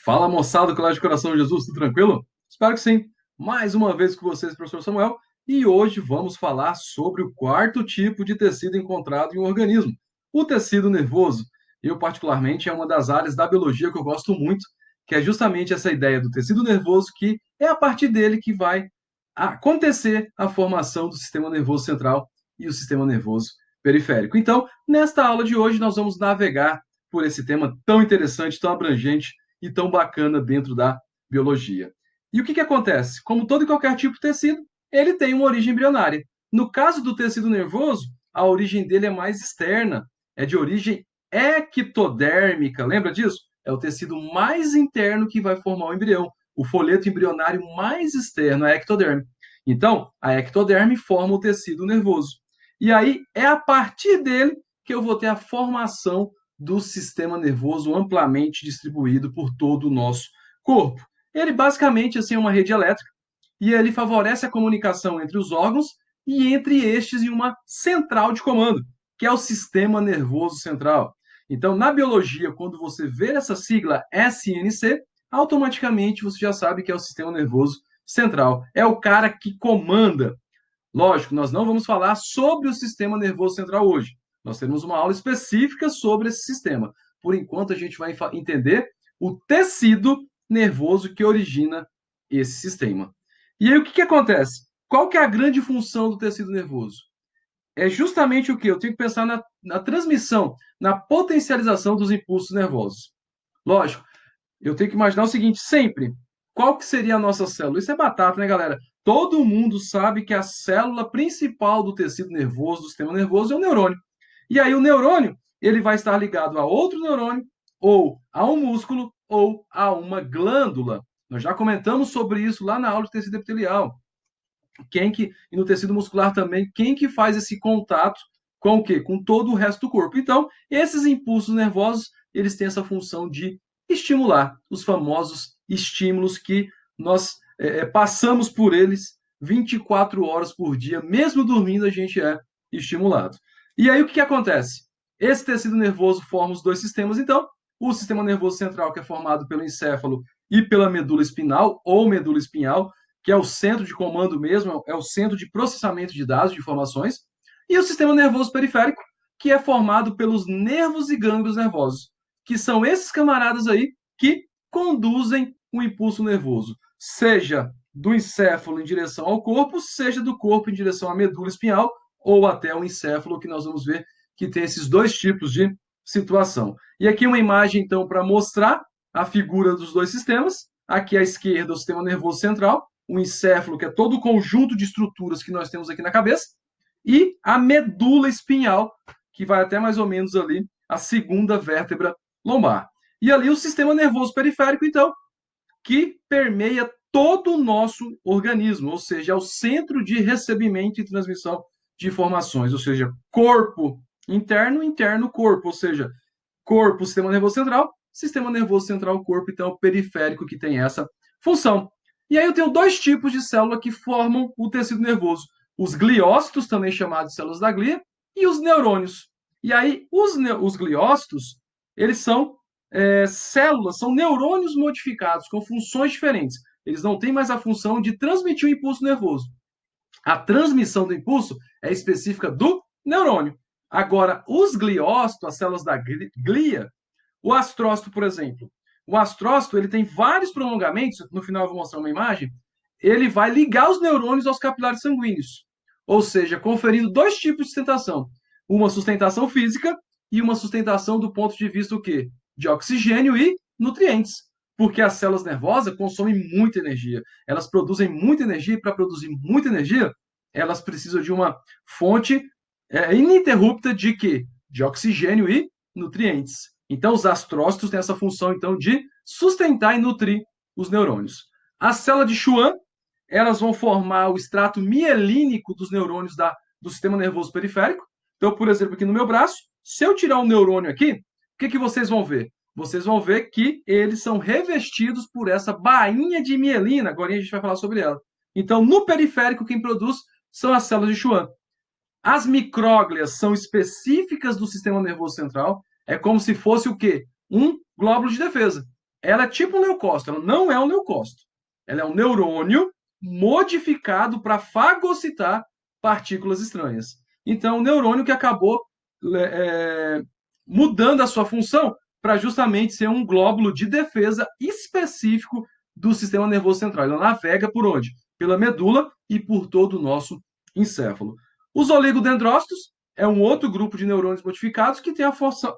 Fala, moçada, Colégio Coração de Jesus, tudo tranquilo? Espero que sim. Mais uma vez com vocês, professor Samuel, e hoje vamos falar sobre o quarto tipo de tecido encontrado em um organismo, o tecido nervoso. Eu, particularmente, é uma das áreas da biologia que eu gosto muito, que é justamente essa ideia do tecido nervoso, que é a partir dele que vai acontecer a formação do sistema nervoso central e o sistema nervoso periférico. Então, nesta aula de hoje, nós vamos navegar por esse tema tão interessante, tão abrangente e tão bacana dentro da biologia. E o que acontece? Como todo e qualquer tipo de tecido, ele tem uma origem embrionária. No caso do tecido nervoso, a origem dele é mais externa, é de origem ectodérmica. Lembra disso? É o tecido mais interno que vai formar o embrião. O folheto embrionário mais externo é a ectoderme. Então, a ectoderme forma o tecido nervoso. E aí é a partir dele que eu vou ter a formação do sistema nervoso amplamente distribuído por todo o nosso corpo. Ele basicamente assim, é uma rede elétrica e ele favorece a comunicação entre os órgãos e entre estes em uma central de comando, que é o sistema nervoso central. Então, na biologia, quando você vê essa sigla SNC, automaticamente você já sabe que é o sistema nervoso central. É o cara que comanda. Lógico, nós não vamos falar sobre o sistema nervoso central hoje. Nós teremos uma aula específica sobre esse sistema. Por enquanto, a gente vai entender o tecido nervoso que origina esse sistema. E aí, o que acontece? Qual que é a grande função do tecido nervoso? É justamente o que? Eu tenho que pensar na transmissão, na potencialização dos impulsos nervosos. Lógico, eu tenho que imaginar o seguinte, sempre, qual que seria a nossa célula? Isso é batata, né, galera? Todo mundo sabe que a célula principal do tecido nervoso, do sistema nervoso, é o neurônio. E aí o neurônio, ele vai estar ligado a outro neurônio, ou a um músculo, ou a uma glândula. Nós já comentamos sobre isso lá na aula de tecido epitelial. E no tecido muscular também, quem que faz esse contato com o quê? Com todo o resto do corpo. Então, esses impulsos nervosos, eles têm essa função de estimular os famosos estímulos que nós passamos por eles 24 horas por dia, mesmo dormindo, a gente é estimulado. E aí o que acontece? Esse tecido nervoso forma os dois sistemas, então, o sistema nervoso central, que é formado pelo encéfalo e pela medula espinal, ou medula espinhal, que é o centro de comando mesmo, é o centro de processamento de dados, de informações, e o sistema nervoso periférico, que é formado pelos nervos e gânglios nervosos, que são esses camaradas aí que conduzem o impulso nervoso, seja do encéfalo em direção ao corpo, seja do corpo em direção à medula espinhal, ou até o encéfalo, que nós vamos ver que tem esses dois tipos de situação. E aqui uma imagem, então, para mostrar a figura dos dois sistemas. Aqui à esquerda, o sistema nervoso central, o encéfalo, que é todo o conjunto de estruturas que nós temos aqui na cabeça, e a medula espinhal, que vai até mais ou menos ali a segunda vértebra lombar. E ali o sistema nervoso periférico, então, que permeia todo o nosso organismo, ou seja, é o centro de recebimento e transmissão de informações, ou seja, corpo interno, interno, corpo, ou seja, corpo, sistema nervoso central, corpo, então, o periférico que tem essa função. E aí eu tenho dois tipos de célula que formam o tecido nervoso. Os gliócitos, também chamados de células da glia, e os neurônios. E aí os gliócitos, eles são células, são neurônios modificados com funções diferentes. Eles não têm mais a função de transmitir o impulso nervoso. A transmissão do impulso é específica do neurônio. Agora, os gliócitos, as células da glia, o astrócito, por exemplo, o astrócito ele tem vários prolongamentos, no final eu vou mostrar uma imagem, ele vai ligar os neurônios aos capilares sanguíneos, ou seja, conferindo dois tipos de sustentação, uma sustentação física e uma sustentação do ponto de vista o quê? De oxigênio e nutrientes, porque as células nervosas consomem muita energia, elas produzem muita energia e para produzir muita energia, elas precisam de uma fonte ininterrupta de quê? De oxigênio e nutrientes. Então, os astrócitos têm essa função, então, de sustentar e nutrir os neurônios. As células de Schwann, elas vão formar o extrato mielínico dos neurônios do sistema nervoso periférico. Então, por exemplo, aqui no meu braço, se eu tirar um neurônio aqui, o que vocês vão ver? Vocês vão ver que eles são revestidos por essa bainha de mielina. Agora a gente vai falar sobre ela. Então, no periférico, quem produz são as células de Schwann. As micróglias são específicas do sistema nervoso central. É como se fosse o quê? Um glóbulo de defesa. ela é tipo um leucócito, ela não é um leucócito. Ela é um neurônio modificado para fagocitar partículas estranhas. Então, um neurônio que acabou mudando a sua função para justamente ser um glóbulo de defesa específico do sistema nervoso central. Ele navega por onde? Pela medula e por todo o nosso encéfalo. Os oligodendrócitos é um outro grupo de neurônios modificados que tem a função,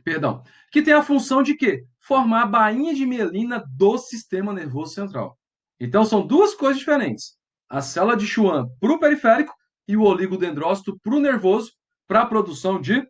perdão, que tem a função de quê? Formar a bainha de mielina do sistema nervoso central. Então são duas coisas diferentes. A célula de Schwann para o periférico e o oligodendrócito para o nervoso, para a produção de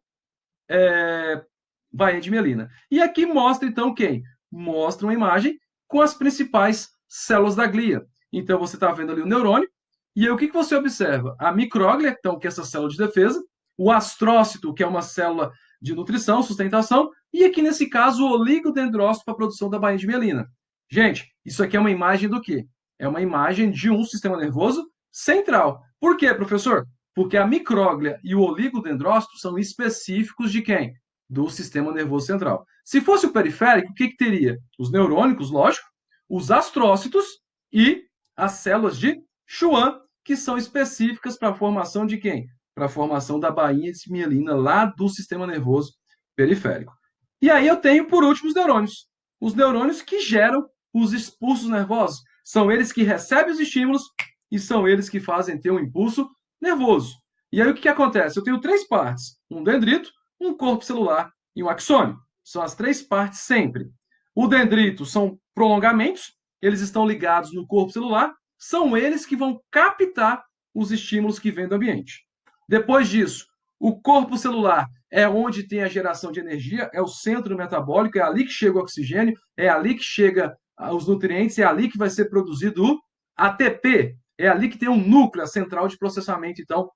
bainha de mielina. E aqui mostra então quem? Mostra uma imagem com as principais células da glia. Então você está vendo ali o neurônio, e aí o que, que você observa? A micróglia, então, que é essa célula de defesa, o astrócito, que é uma célula de nutrição, sustentação, e aqui nesse caso o oligodendrócito para a produção da bainha de mielina. Gente, isso aqui é uma imagem do quê? É uma imagem de um sistema nervoso central. Por quê, professor? Porque a micróglia e o oligodendrócito são específicos de quem? Do sistema nervoso central. Se fosse o periférico, o que, que teria? Os neurônicos, lógico, os astrócitos e as células de Schwann, que são específicas para a formação de quem? Para a formação da bainha de mielina lá do sistema nervoso periférico. E aí eu tenho, por último, os neurônios. Os neurônios que geram os impulsos nervosos. São eles que recebem os estímulos e são eles que fazem ter um impulso nervoso. E aí o que, que acontece? Eu tenho três partes: um dendrito, um corpo celular e um axônio. São as três partes sempre. O dendrito são prolongamentos, eles estão ligados no corpo celular, são eles que vão captar os estímulos que vêm do ambiente. Depois disso, o corpo celular é onde tem a geração de energia, é o centro metabólico, é ali que chega o oxigênio, é ali que chega os nutrientes, é ali que vai ser produzido o ATP, é ali que tem um núcleo, a central de processamento, então,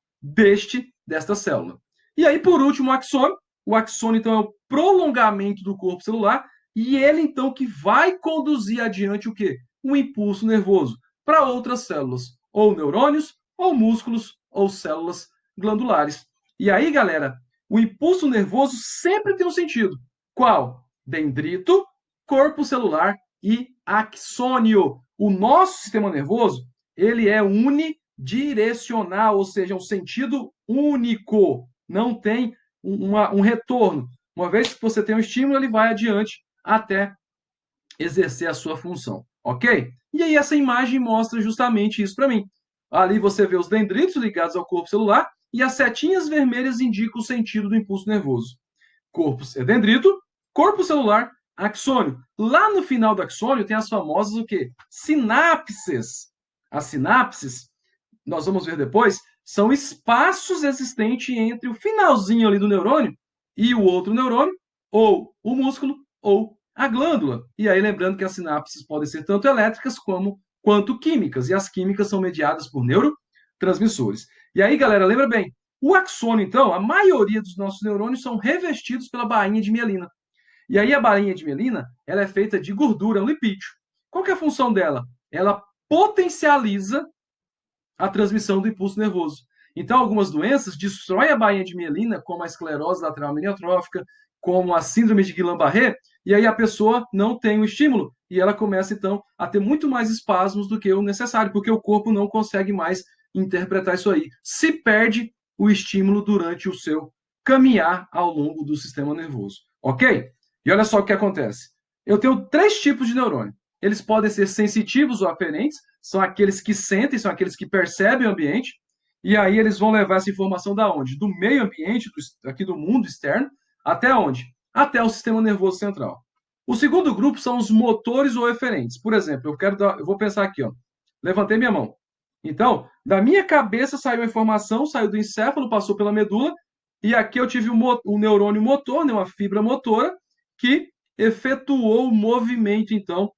desta célula. E aí, por último, o axônio, então, é o prolongamento do corpo celular, e ele, então, que vai conduzir adiante o quê? Um impulso nervoso para outras células, ou neurônios, ou músculos, ou células glandulares. E aí, galera, o impulso nervoso sempre tem um sentido. Qual? Dendrito, corpo celular e axônio. O nosso sistema nervoso, ele é unidirecional, ou seja, um sentido único. Não tem um retorno. Uma vez que você tem um estímulo, ele vai adiante até exercer a sua função, ok? E aí essa imagem mostra justamente isso para mim. Ali você vê os dendritos ligados ao corpo celular e as setinhas vermelhas indicam o sentido do impulso nervoso. Corpo é dendrito, corpo celular, axônio. Lá no final do axônio tem as famosas o quê? Sinapses. As sinapses, nós vamos ver depois, são espaços existentes entre o finalzinho ali do neurônio e o outro neurônio, ou o músculo, ou a glândula. E aí, lembrando que as sinapses podem ser tanto elétricas quanto químicas, e as químicas são mediadas por neurotransmissores. E aí, galera, lembra bem, o axônio, então, a maioria dos nossos neurônios são revestidos pela bainha de mielina. E aí a bainha de mielina, ela é feita de gordura, um lipídio. Qual que é a função dela? Ela potencializa a transmissão do impulso nervoso. Então, algumas doenças destroem a bainha de mielina, como a esclerose lateral aminiotrófica, como a síndrome de Guillain-Barré, e aí a pessoa não tem o estímulo e ela começa, então, a ter muito mais espasmos do que o necessário, porque o corpo não consegue mais interpretar isso aí. Se perde o estímulo durante o seu caminhar ao longo do sistema nervoso, ok? E olha só o que acontece. Eu tenho três tipos de neurônio. Eles podem ser sensitivos ou aferentes, são aqueles que sentem, são aqueles que percebem o ambiente, e aí eles vão levar essa informação da onde? Do meio ambiente, aqui do mundo externo, até onde? Até o sistema nervoso central. O segundo grupo são os motores ou eferentes. Por exemplo, eu vou pensar aqui, ó. Levantei minha mão. Então, da minha cabeça saiu a informação, saiu do encéfalo, passou pela medula, e aqui eu tive um neurônio motor, né, uma fibra motora, que efetuou o movimento, então,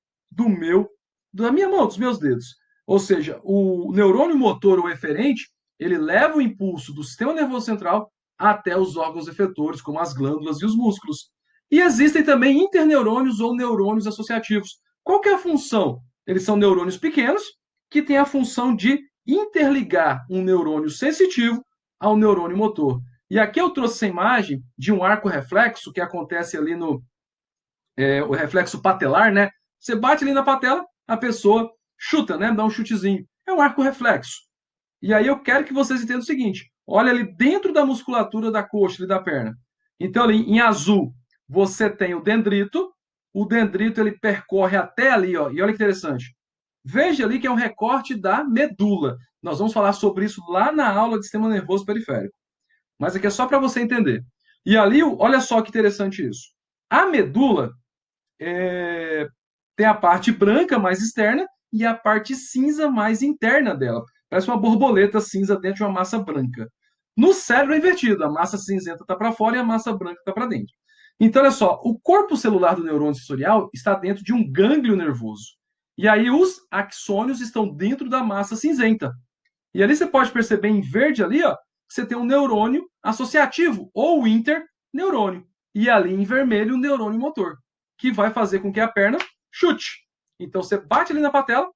da minha mão, dos meus dedos. Ou seja, o neurônio motor ou eferente, ele leva o impulso do sistema nervoso central até os órgãos efetores, como as glândulas e os músculos. E existem também interneurônios ou neurônios associativos. Qual que é a função? Eles são neurônios pequenos que têm a função de interligar um neurônio sensitivo ao neurônio motor. E aqui eu trouxe essa imagem de um arco reflexo que acontece ali o reflexo patelar, né? Você bate ali na patela, a pessoa chuta, né? Dá um chutezinho. É um arco reflexo. E aí eu quero que vocês entendam o seguinte: olha ali dentro da musculatura da coxa e da perna. Então, ali em azul, você tem o dendrito ele percorre até ali, ó, e olha que interessante. Veja ali que é um recorte da medula. Nós vamos falar sobre isso lá na aula de sistema nervoso periférico. Mas aqui é só para você entender. E ali, olha só que interessante isso. A medula tem a parte branca mais externa e a parte cinza mais interna dela. Parece uma borboleta cinza dentro de uma massa branca. No cérebro é invertido, a massa cinzenta está para fora e a massa branca está para dentro. Então, olha só, o corpo celular do neurônio sensorial está dentro de um gânglio nervoso. E aí os axônios estão dentro da massa cinzenta. E ali você pode perceber em verde ali, ó, que você tem um neurônio associativo ou interneurônio. E ali em vermelho o neurônio motor, que vai fazer com que a perna chute. Então você bate ali na patela,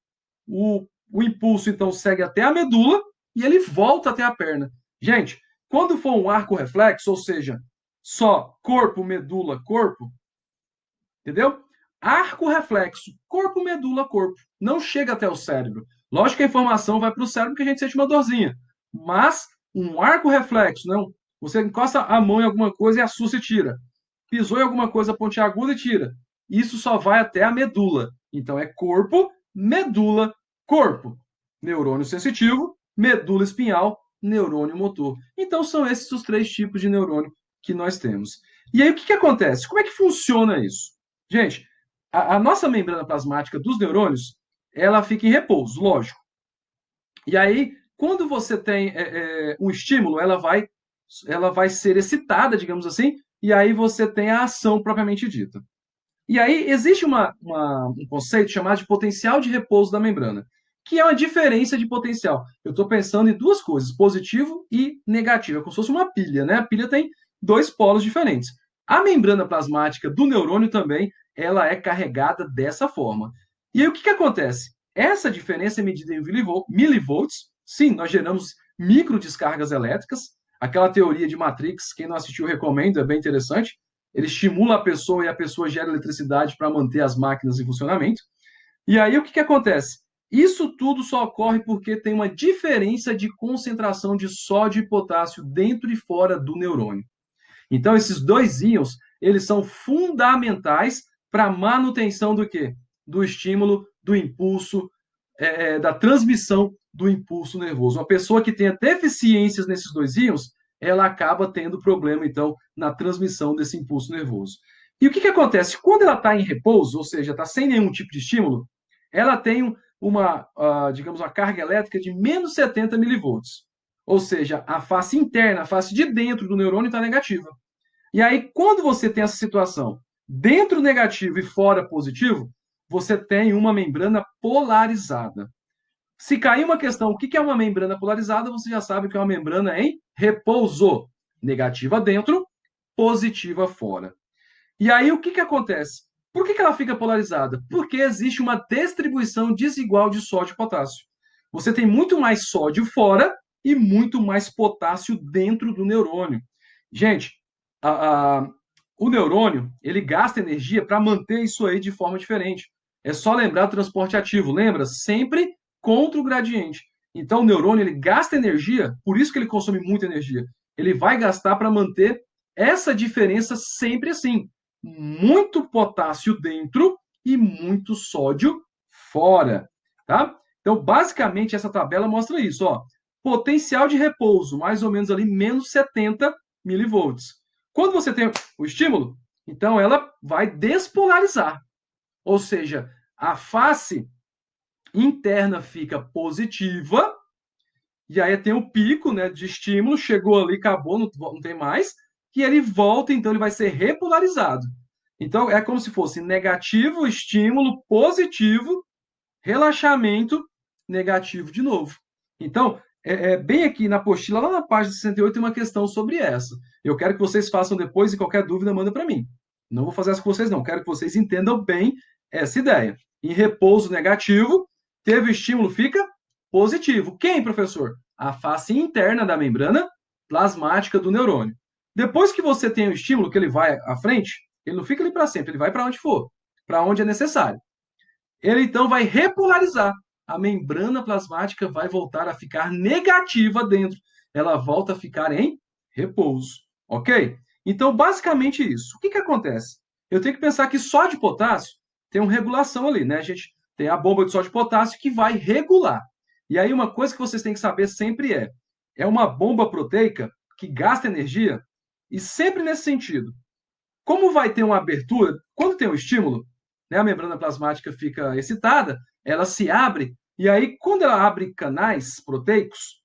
o impulso então segue até a medula e ele volta até a perna. Gente, quando for um arco reflexo, ou seja, só corpo, medula, corpo, entendeu? Arco reflexo, corpo, medula, corpo. Não chega até o cérebro. Lógico que a informação vai para o cérebro que a gente sente uma dorzinha. Mas um arco reflexo, não. Você encosta a mão em alguma coisa e assusta e tira. Pisou em alguma coisa pontiaguda e tira. Isso só vai até a medula. Então é corpo, medula, corpo. Neurônio sensitivo, medula espinhal, neurônio motor. Então são esses os três tipos de neurônio que nós temos. E aí o que, que acontece? Como é que funciona isso? Gente, a nossa membrana plasmática dos neurônios, ela fica em repouso, lógico. E aí, quando você tem um estímulo, ela vai ser excitada, digamos assim, e aí você tem a ação propriamente dita. E aí existe um conceito chamado de potencial de repouso da membrana, que é uma diferença de potencial. Eu estou pensando em duas coisas, positivo e negativo. É como se fosse uma pilha, né? A pilha tem dois polos diferentes. A membrana plasmática do neurônio também, ela é carregada dessa forma. E aí o que, que acontece? Essa diferença é medida em milivolts. Sim, nós geramos micro descargas elétricas. Aquela teoria de Matrix, quem não assistiu, recomendo, é bem interessante. Ele estimula a pessoa e a pessoa gera eletricidade para manter as máquinas em funcionamento. E aí o que, que acontece? Isso tudo só ocorre porque tem uma diferença de concentração de sódio e potássio dentro e fora do neurônio. Então, esses dois íons, eles são fundamentais para a manutenção do quê? Do estímulo, do impulso, da transmissão do impulso nervoso. Uma pessoa que tenha deficiências nesses dois íons, ela acaba tendo problema, então, na transmissão desse impulso nervoso. E o que, que acontece? Quando ela está em repouso, ou seja, está sem nenhum tipo de estímulo, ela tem digamos, uma carga elétrica de menos 70 milivolts. Ou seja, a face interna, a face de dentro do neurônio está negativa. E aí, quando você tem essa situação, dentro negativo e fora positivo, você tem uma membrana polarizada. Se cair uma questão, o que é uma membrana polarizada, você já sabe que é uma membrana em repouso. Negativa dentro, positiva fora. E aí, o que acontece? Por que ela fica polarizada? Porque existe uma distribuição desigual de sódio e potássio. Você tem muito mais sódio fora e muito mais potássio dentro do neurônio. Gente, a, a, o neurônio, ele gasta energia para manter isso aí de forma diferente. É só lembrar do transporte ativo. Lembra? Sempre contra o gradiente. Então, o neurônio, ele gasta energia, por isso que ele consome muita energia. Ele vai gastar para manter essa diferença sempre assim. Muito potássio dentro e muito sódio fora, tá? Então, basicamente, essa tabela mostra isso, ó. Potencial de repouso, mais ou menos ali, menos 70 milivolts. Quando você tem o estímulo, então ela vai despolarizar. Ou seja, a face interna fica positiva, e aí tem o pico, né, de estímulo, chegou ali, acabou, não tem mais, e ele volta, então ele vai ser repolarizado. Então é como se fosse negativo, estímulo, positivo, relaxamento, negativo de novo. Então, bem aqui na apostila, lá na página 68, tem uma questão sobre essa. Eu quero que vocês façam depois e qualquer dúvida manda para mim. Não vou fazer essa com vocês, não. Quero que vocês entendam bem essa ideia. Em repouso negativo, teve o estímulo, fica positivo. Quem, professor? A face interna da membrana plasmática do neurônio. Depois que você tem o estímulo, que ele vai à frente, Ele não fica ali para sempre, ele vai para onde for, para onde é necessário. Ele então vai repolarizar. A membrana plasmática vai voltar a ficar negativa dentro. Ela volta a ficar em repouso, ok? Então, basicamente isso. O que acontece? Eu tenho que pensar que sódio e potássio tem uma regulação ali, né? A gente tem a bomba de sódio e potássio que vai regular. E aí, uma coisa que vocês têm que saber sempre é uma bomba proteica que gasta energia, e sempre nesse sentido. Como vai ter uma abertura, quando tem um estímulo, né, a membrana plasmática fica excitada, ela se abre, e aí, quando ela abre canais proteicos,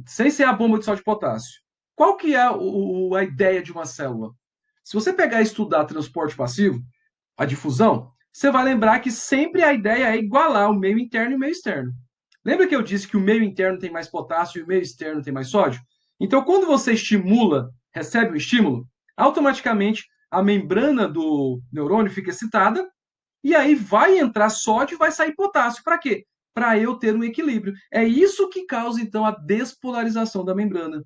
sem ser a bomba de sódio e potássio, qual que é a ideia de uma célula? Se você pegar e estudar transporte passivo, a difusão, você vai lembrar que sempre a ideia é igualar o meio interno e o meio externo. Lembra que eu disse que o meio interno tem mais potássio e o meio externo tem mais sódio? Então, quando você estimula, recebe um estímulo, automaticamente a membrana do neurônio fica excitada e aí vai entrar sódio e vai sair potássio. Para quê? Para eu ter um equilíbrio. É isso que causa, então, a despolarização da membrana.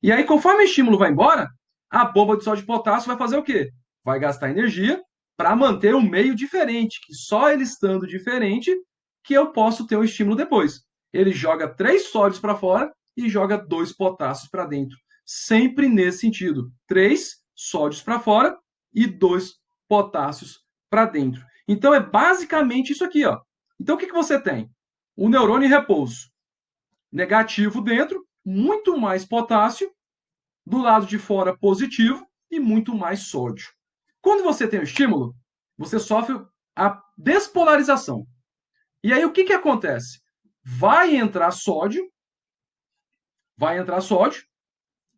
E aí, conforme o estímulo vai embora, a bomba de sódio e potássio vai fazer o quê? Vai gastar energia para manter um meio diferente, que só ele estando diferente que eu posso ter um estímulo depois. Ele joga 3 sódios para fora e joga 2 potássios para dentro. Sempre nesse sentido. 3 sódios para fora e 2 potássios para dentro. Então é basicamente isso aqui, ó. Então o que você tem? O neurônio em repouso. Negativo dentro, muito mais potássio, do lado de fora positivo e muito mais sódio. Quando você tem o estímulo, você sofre a despolarização. E aí o que acontece? Vai entrar sódio,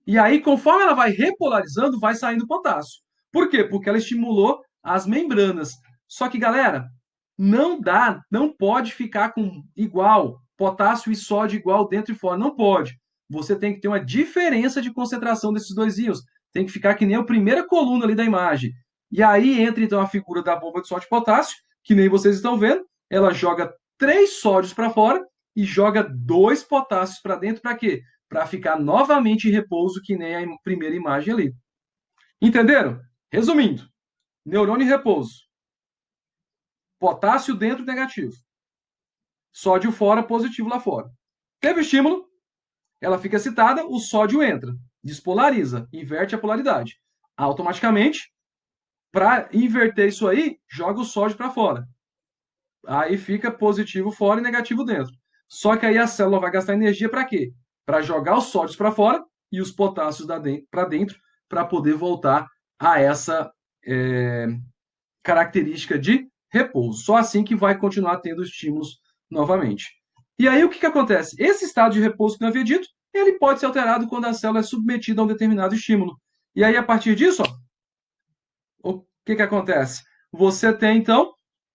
e aí conforme ela vai repolarizando, vai saindo potássio. Por quê? Porque ela estimulou as membranas. Só que, galera, não dá, não pode ficar com igual, potássio e sódio igual dentro e fora, não pode. Você tem que ter uma diferença de concentração desses dois íons. Tem que ficar que nem a primeira coluna ali da imagem. E aí entra então a figura da bomba de sódio e potássio, que nem vocês estão vendo. Ela joga 3 sódios para fora e joga 2 potássios para dentro. Para quê? Para ficar novamente em repouso, que nem a primeira imagem ali. Entenderam? Resumindo, neurônio em repouso, potássio dentro negativo, sódio fora, positivo lá fora. Teve estímulo, ela fica excitada, o sódio entra, despolariza, inverte a polaridade. Automaticamente, para inverter isso aí, joga o sódio para fora. Aí fica positivo fora e negativo dentro. Só que aí a célula vai gastar energia para quê? Para jogar os sódios para fora e os potássios para dentro, para poder voltar a essa característica de repouso. Só assim que vai continuar tendo estímulos novamente. E aí o que acontece? Esse estado de repouso que eu havia dito, ele pode ser alterado quando a célula é submetida a um determinado estímulo. E aí, a partir disso, ó, o que acontece? Você tem, então,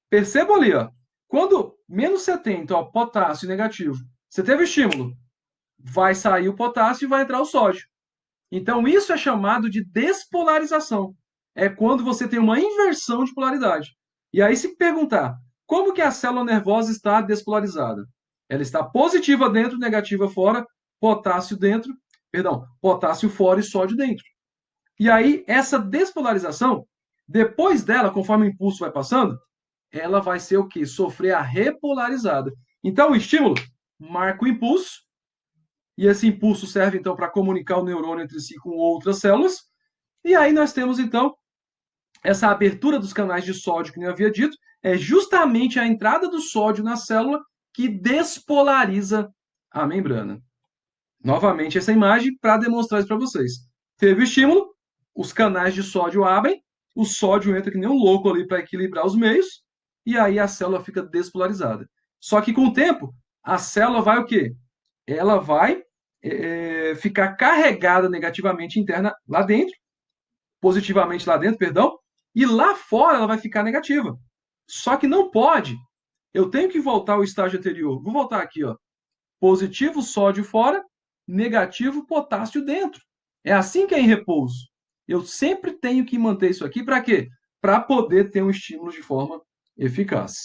perceba ali, ó, quando menos 70, ó, potássio negativo, você teve estímulo, vai sair o potássio e vai entrar o sódio. Então, isso é chamado de despolarização. É quando você tem uma inversão de polaridade. E aí, se perguntar, como que a célula nervosa está despolarizada? Ela está positiva dentro, negativa fora, potássio dentro, perdão, potássio fora e sódio dentro. E aí, essa despolarização, depois dela, conforme o impulso vai passando, ela vai ser o quê? Sofrer a repolarizada. Então, o estímulo marca o impulso, e esse impulso serve, então, para comunicar o neurônio entre si com outras células. E aí nós temos, então, essa abertura dos canais de sódio, que eu havia dito, é justamente a entrada do sódio na célula que despolariza a membrana. Novamente, essa imagem para demonstrar isso para vocês. Teve o estímulo, os canais de sódio abrem, o sódio entra que nem um louco ali para equilibrar os meios, e aí a célula fica despolarizada. Só que com o tempo, a célula vai o quê? Ela vai ficar carregada negativamente interna lá dentro, positivamente lá dentro, perdão, e lá fora ela vai ficar negativa. Só que não pode. Eu tenho que voltar ao estágio anterior. Vou voltar aqui, ó. Positivo sódio fora, negativo potássio dentro. É assim que é em repouso. Eu sempre tenho que manter isso aqui para quê? Para poder ter um estímulo de forma eficaz.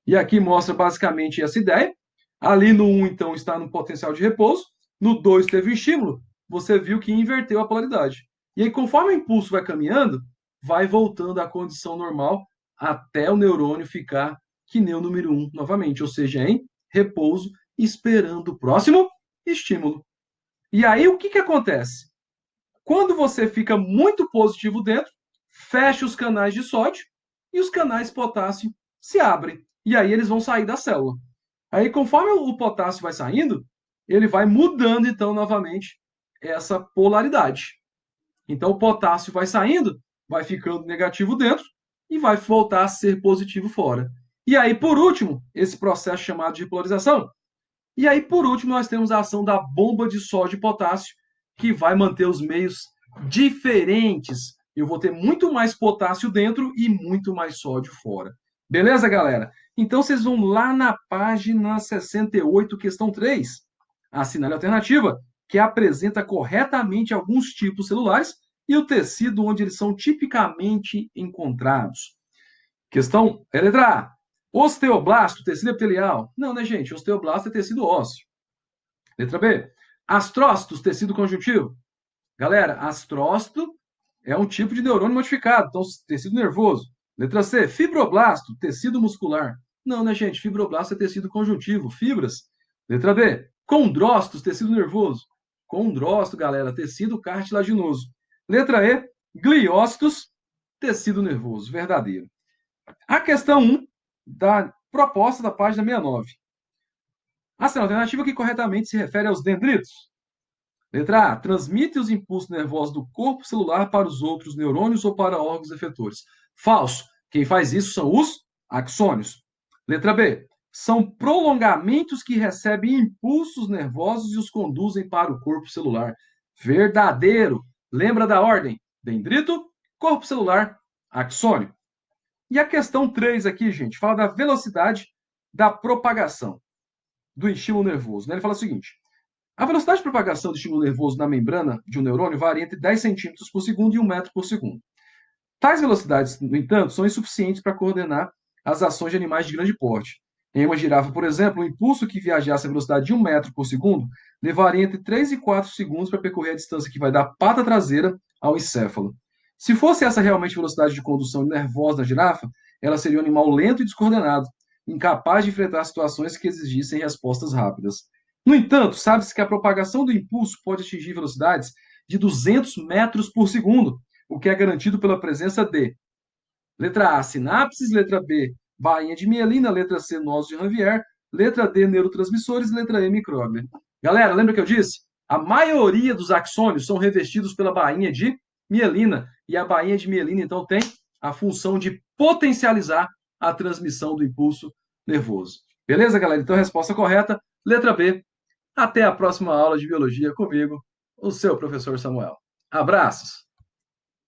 E aqui mostra basicamente essa ideia. Ali no 1, então, está no potencial de repouso. No 2 teve o estímulo. Você viu que inverteu a polaridade. E aí, conforme o impulso vai caminhando, vai voltando à condição normal até o neurônio ficar que nem o número 1 novamente, ou seja, em repouso, esperando o próximo estímulo. E aí o que, que acontece? Quando você fica muito positivo dentro, fecha os canais de sódio e os canais potássio se abrem. E aí eles vão sair da célula. Aí, conforme o potássio vai saindo, ele vai mudando, então, novamente, essa polaridade. Então, o potássio vai saindo, vai ficando negativo dentro e vai voltar a ser positivo fora. E aí, por último, esse processo chamado de polarização. E aí, por último, nós temos a ação da bomba de sódio e potássio, que vai manter os meios diferentes. Eu vou ter muito mais potássio dentro e muito mais sódio fora. Beleza, galera? Então, vocês vão lá na página 68, questão 3. Assinale a alternativa, que apresenta corretamente alguns tipos celulares e o tecido onde eles são tipicamente encontrados. Questão é letra A. Osteoblasto, tecido epitelial. Não, né, gente? Osteoblasto é tecido ósseo. Letra B. Astrócitos, tecido conjuntivo. Galera, astrócito é um tipo de neurônio modificado, então tecido nervoso. Letra C. Fibroblasto, tecido muscular. Não, né, gente? Fibroblasto é tecido conjuntivo, fibras. Letra B. Condrócitos, tecido nervoso. Condrócito, galera, tecido cartilaginoso. Letra E. Gliócitos, tecido nervoso, verdadeiro. A questão 1 da proposta da página 69. A alternativa que corretamente se refere aos dendritos. Letra A. Transmite os impulsos nervosos do corpo celular para os outros neurônios ou para órgãos efetores. Falso. Quem faz isso são os axônios. Letra B. São prolongamentos que recebem impulsos nervosos e os conduzem para o corpo celular. Verdadeiro. Lembra da ordem? Dendrito, corpo celular, axônio. E a questão 3 aqui, gente, fala da velocidade da propagação do estímulo nervoso. Ele fala o seguinte: a velocidade de propagação do estímulo nervoso na membrana de um neurônio varia entre 10 centímetros por segundo e 1 metro por segundo. Tais velocidades, no entanto, são insuficientes para coordenar as ações de animais de grande porte. Em uma girafa, por exemplo, o impulso que viajasse a velocidade de 1 metro por segundo levaria entre 3 e 4 segundos para percorrer a distância que vai da pata traseira ao encéfalo. Se fosse essa realmente a velocidade de condução nervosa da girafa, ela seria um animal lento e descoordenado, incapaz de enfrentar situações que exigissem respostas rápidas. No entanto, sabe-se que a propagação do impulso pode atingir velocidades de 200 metros por segundo, o que é garantido pela presença de letra A, sinapses, letra B, bainha de mielina, letra C, nós de Ranvier, letra D, neurotransmissores, letra E, micróglia. Galera, lembra que eu disse? A maioria dos axônios são revestidos pela bainha de mielina, e a bainha de mielina, então, tem a função de potencializar a transmissão do impulso nervoso. Beleza, galera? Então, a resposta correta, letra B. Até a próxima aula de biologia comigo, o seu professor Samuel. Abraços!